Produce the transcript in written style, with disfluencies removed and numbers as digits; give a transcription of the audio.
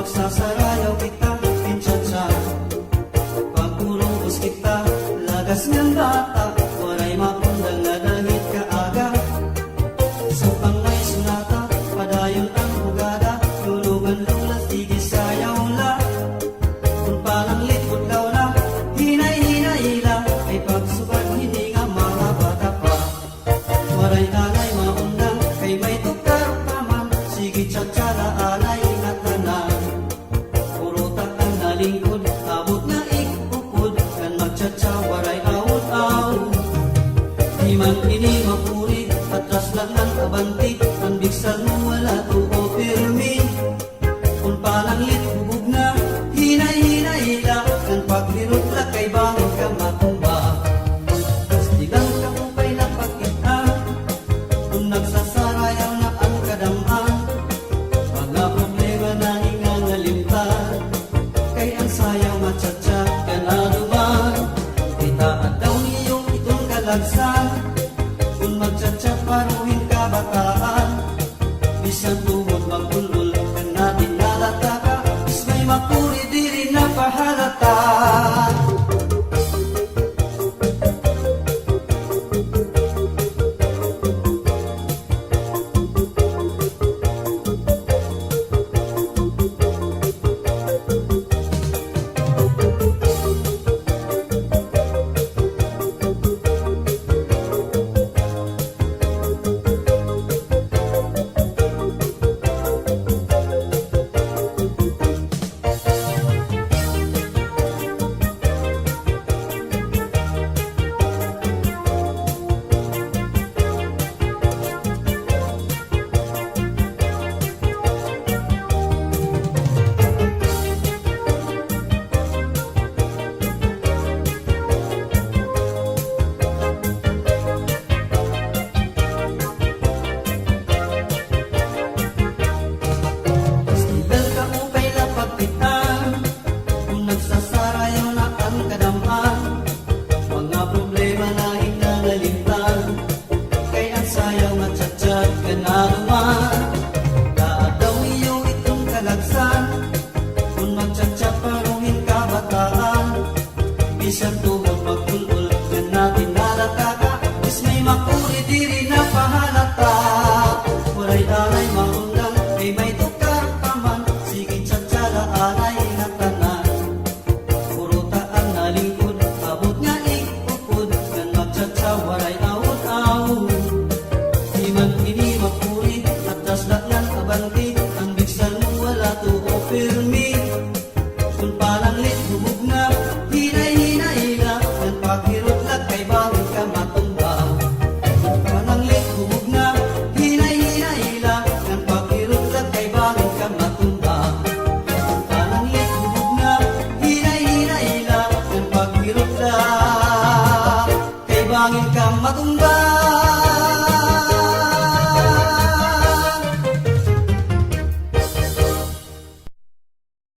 magsasarayaw kita, pincha-cha. Pagpulubos kita, lagas ngang bata, waray mapundang na dahit kaaga. Sa pangay sunata, padayon ang bugada, lulugan lulas, tigis sayaw la. Kung palang litpot daw na, hinay-hinay-hila, ay pagsubad hindi nga mga bata pa. Waray talay maundang, kay may tukar taman, sige cha-cha-la alay na tanan. Puro takang nalingkod, abot na ikupod, kan magcha-cha waray awot-awot. Di man ini mapuri, atras lang ng abanti, ang bigsal mo wala tuo pirmi. Kung palang litbubog na, hinay-hinay-hila, kan paglirot la kay bangin ka matumba. Stigang kamupay na pagkita, kung nagsasarayaw na ang kadamhan, mga problema na ingangalimtan, kay ang sayaw matcha-cha ka na duman. Itaan daw niyong itong kalagsan, kung magcha-cha paruhin kabataan, bisan tuhod magulul kan natin nalata ka, is may mapuri di rin na pahalata. Stigal ka upay na pagpitan, kung nagsasarayaw na ang kadamhan, mga problema na hinangalimtan, kay ang sayaw matcha-cha ka na duman. Daadaw iyo itong kalagsan,